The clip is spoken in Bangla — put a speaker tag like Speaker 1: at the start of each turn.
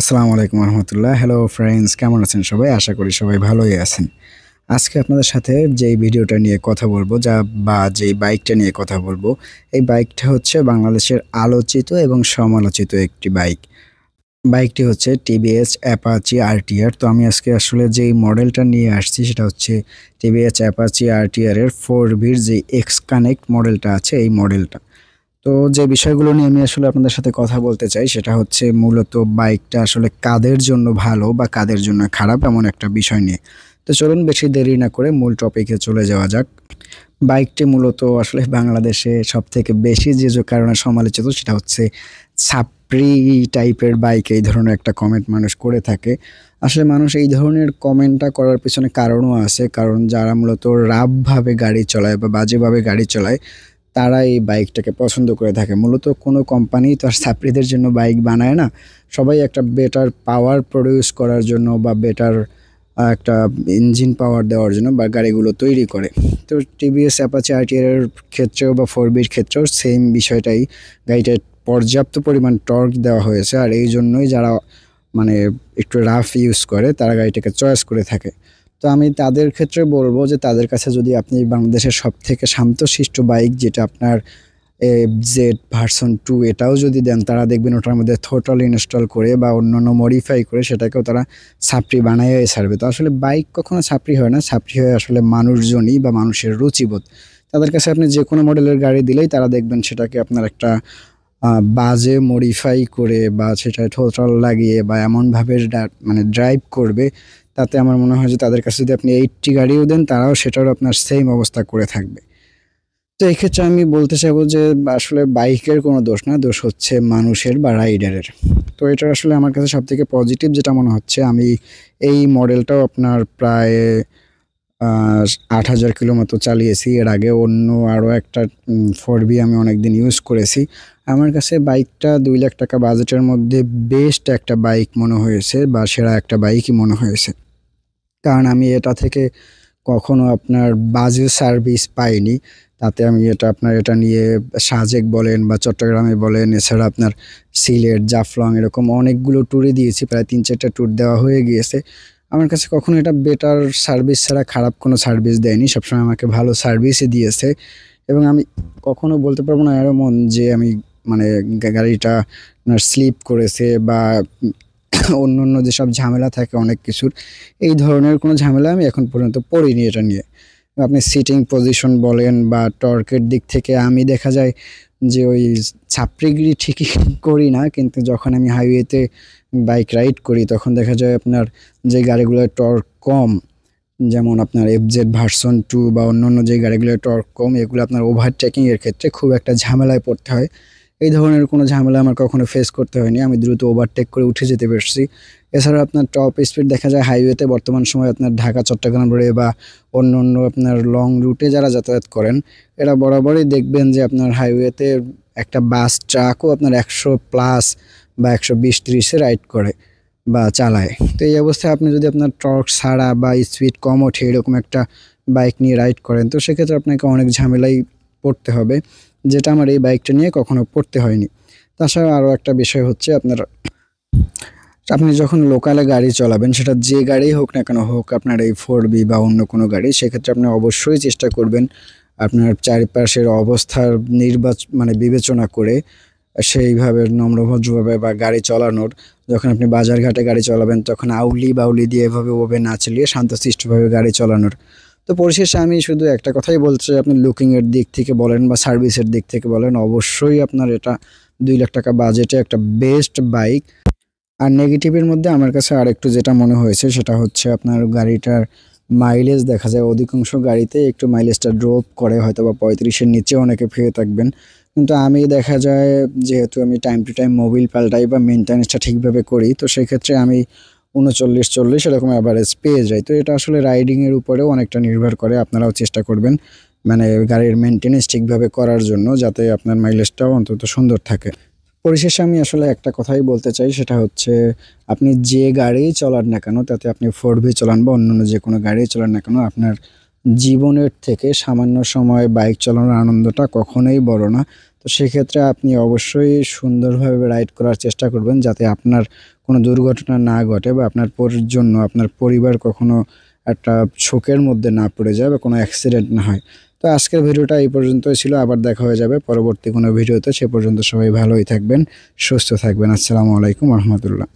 Speaker 1: আসসালামু আলাইকুম রহমতুল্লাহ। হ্যালো ফ্রেন্ডস, কেমন আছেন সবাই? আশা করি সবাই ভালোই আছেন। আজকে আপনাদের সাথে যেই ভিডিওটা নিয়ে কথা বলবো যেই বাইকটা নিয়ে কথা বলবো, এই বাইকটা হচ্ছে বাংলাদেশের আলোচিত এবং সমালোচিত একটি বাইক। বাইকটি হচ্ছে টিভিএস অ্যাপাচি আরটিআর। তো আমি আজকে আসলে যেই মডেলটা নিয়ে আসছি সেটা হচ্ছে টিভিএস অ্যাপাচি আরটিআর এর 4B'র যে এক্স কানেক্ট মডেলটা আছে এই মডেলটা। তো যে বিষয়গুলো নিয়ে আমি আসলে আপনাদের সাথে কথা বলতে চাই সেটা হচ্ছে মূলত বাইকটা আসলে কাদের জন্য ভালো বা কাদের জন্য খারাপ এমন একটা বিষয় নিয়ে। তো চলুন বেশি দেরি না করে মূল টপিকে চলে যাওয়া যাক। বাইকটি মূলত আসলে বাংলাদেশে সবথেকে বেশি যে কারণে সমালোচিত সেটা হচ্ছে ছাপরি টাইপের বাইক, এই ধরনের একটা কমেন্ট মানুষ করে থাকে। আসলে মানুষ এই ধরনের কমেন্টটা করার পেছনে কারণও আছে, কারণ যারা মূলত রাফভাবে গাড়ি চালায় বা বাজেভাবে গাড়ি চালায় তারা এই বাইকটাকে পছন্দ করে থাকে। মূলত কোনো কোম্পানি তো আর ছাত্রীদের জন্য বাইক বানায় না। সবাই একটা বেটার পাওয়ার প্রডিউস করার জন্য বা বেটার একটা ইঞ্জিন পাওয়ার দেওয়ার জন্য বা গাড়িগুলো তৈরি করে। তো টিভিএস অ্যাপাচি আরটিআর এর ক্ষেত্রেও বা 4B'র ক্ষেত্রেও সেম বিষয়টাই। গাড়িটায় পর্যাপ্ত পরিমাণ টর্ক দেওয়া হয়েছে, আর এই জন্যই যারা মানে একটু রাফ ইউজ করে তারা গাড়িটাকে চয়েস করে থাকে। তো আমি তাদের ক্ষেত্রে বলবো যে তাদের কাছে যদি আপনি বাংলাদেশের সবথেকে শান্তশিষ্ট বাইক যেটা আপনার জেড ভার্সন 2 এটাও যদি দেন, তারা দেখবেন ওটার মধ্যে থ্রোটল ইনস্টল করে বা অন্যান্য মডিফাই করে সেটাকেও তারা ছাপরি বানাইয়াই ছাড়বে। তো আসলে বাইক কখনো ছাপরি হয় না, ছাপরি হয় আসলে মানুষজনই বা মানুষের রুচিবোধ। তাদের কাছে আপনি যে কোনো মডেলের গাড়ি দিলেই তারা দেখবেন সেটাকে আপনার একটা বাজে মডিফাই করে বা সেটায় থ্রোটল লাগিয়ে বা এমনভাবে ড্রাইভ করবে, তাতে আমার মনে হয় যে তাদের কাছে যদি আপনি 80 গাড়িও দেন তারাও সেটারও আপনার সেম অবস্থা করে থাকবে। তো এক্ষেত্রে আমি বলতে চাইবো যে আসলে বাইকের কোনো দোষ না, দোষ হচ্ছে মানুষের বা রাইডারের। তো এটা আসলে আমার কাছে সবথেকে পজিটিভ যেটা মনে হচ্ছে, আমি এই মডেলটাও আপনার প্রায় ৮,০০০ কিলো মতো চালিয়েছি। এর আগে অন্য আরও একটা 4B আমি অনেকদিন ইউজ করেছি। আমার কাছে বাইকটা ৳২,০০,০০০ বাজেটের মধ্যে বেস্ট একটা বাইক মনে হয়েছে বা সেরা একটা বাইকই মনে হয়েছে। কারণ আমি এটা থেকে কখনো আপনার বাজে সার্ভিস পাইনি। তাতে আমি এটা নিয়ে সাজেক বলেন বা চট্টগ্রামে বলেন, এছাড়া আপনার সিলেট, জাফলং এরকম অনেকগুলো ট্যুরে দিয়েছি। প্রায় ৩-৪টা ট্যুর দেওয়া হয়ে গিয়েছে। আমার কাছে কখনো এটা বেটার সার্ভিস ছাড়া খারাপ কোনো সার্ভিস দেয়নি। সবসময় আমাকে ভালো সার্ভিসই দিয়েছে এবং আমি কখনো বলতে পারবো না এমন যে আমি মানে গাড়িটা স্লিপ করেছে বা অন্যান্য যেসব ঝামেলা থাকে অনেক কিছুর, এই ধরনের কোনো ঝামেলা আমি এখন পর্যন্ত পড়িনি এটা নিয়ে। আপনি সিটিং পজিশন বলেন বা টর্কের দিক থেকে আমি দেখা যায় যে ওই ছাপরিগিরি ঠিকই করি না, কিন্তু যখন আমি হাইওয়েতে বাইক রাইড করি তখন দেখা যায় আপনার যে গাড়িগুলোর টর্ক কম, যেমন আপনার এফজেড ভার্সন 2 বা অন্যান্য যে গাড়িগুলোর টর্ক কম, এগুলো আপনার ওভারটেকিং এর ক্ষেত্রে খুব একটা ঝামেলায় পড়তে হয়। এই ধরনের কোনো ঝামেলা আমার কখনো ফেস করতে হয়নি। আমি দ্রুত ওভারটেক করে উঠে যেতে পারছি। এছাড়া আপনার টপ স্পিড দেখা যায় হাইওয়েতে বর্তমান সময়ে আপনার ঢাকা চট্টগ্রাম রোডে বা অন্য আপনার লং রুটে যারা যাতায়াত করেন, এরা বরাবরই দেখবেন যে আপনার হাইওয়েতে একটা বাস ট্রাকও আপনার ১০০ প্লাস বা ১২০-৩০ এ রাইড করে বা চালায়। তো এই অবস্থায় আপনি যদি আপনার টর্ক ছাড়া বা স্পিড কম ওঠে এরকম একটা বাইক নিয়ে রাইড করেন, তো সেক্ষেত্রে আপনাকে অনেক ঝামেলায় পড়তে হবে, যেটা আমার এই বাইকটা নিয়ে কখনো পড়তে হয়নি। তাছাড়া আরও একটা বিষয় হচ্ছে আপনি যখন লোকালে গাড়ি চালাবেন, সেটা যে গাড়িই হোক না কেন, হোক আপনার এই 4B বা অন্য কোনো গাড়ি, সেক্ষেত্রে আপনি অবশ্যই চেষ্টা করবেন আপনার চারিপাশের অবস্থার বিবেচনা করে সেইভাবে নম্রভদ্রভাবে বা গাড়ি চালানোর। যখন আপনি বাজারঘাটে গাড়ি চালাবেন তখন আউলি-বাউলি দিয়ে এভাবে ওভাবে না চালিয়ে শান্তশিষ্টভাবে গাড়ি চালানোর। তো পরিশেষে আমি শুধু একটা কথাই বলতে চাই, আপনি লুকিং এর দিক থেকে বলেন বা সার্ভিসের দিক থেকে বলেন, অবশ্যই আপনার এটা ৳২,০০,০০০ বাজেটে একটা বেস্ট বাইক। আর নেগেটিভের মধ্যে আমার কাছে আরেকটু যেটা মনে হয়েছে সেটা হচ্ছে আপনার গাড়িটার মাইলেজ। দেখা যায় অধিকাংশ গাড়িতে একটু মাইলেজটা ড্রপ করে, হয়তোবা ৩৫ এর নিচে অনেকে পেয়ে থাকবেন। কিন্তু আমি দেখা যায় যেহেতু আমি টাইম টু টাইম মোবিল পাল্টাই বা মেইনটেন্যান্সটা ঠিকভাবে করি, তো সেক্ষেত্রে আমি ৩৯-৪০ এরকম অ্যাভারেজ পেয়ে যাই। তো এটা আসলে রাইডিংয়ের উপরেও অনেকটা নির্ভর করে। আপনারাও চেষ্টা করবেন গাড়ির মেইনটেন্যান্স ঠিকভাবে করার জন্য, যাতে আপনার মাইলেজটাও অন্তত সুন্দর থাকে। পরিশেষে আমি আসলে একটা কথাই বলতে চাই, সেটা হচ্ছে আপনি যে গাড়িই চালান না কেন, তাতে আপনি 4B চালান বা অন্যান্য যে কোনো গাড়িই চালান না কেন, আপনার জীবনের থেকে সামান্য সময় বাইক চালানোর আনন্দটা কখনোই বড় না। তো সেক্ষেত্রে আপনি অবশ্যই সুন্দরভাবে রাইড করার চেষ্টা করবেন যাতে আপনার কোনো দুর্ঘটনা না ঘটে বা আপনার জন্য আপনার পরিবার কখনো একটা শোকের মধ্যে না পড়ে যায় বা কোনো অ্যাক্সিডেন্ট না হয়। তো আজকের ভিডিওটা এই পর্যন্তই ছিল, আবার দেখা হয়ে যাবে পরবর্তী কোনো ভিডিওতে। সে পর্যন্ত সবাই ভালোই থাকবেন, সুস্থ থাকবেন। আসসালামু আলাইকুম রহমতুল্লাহ।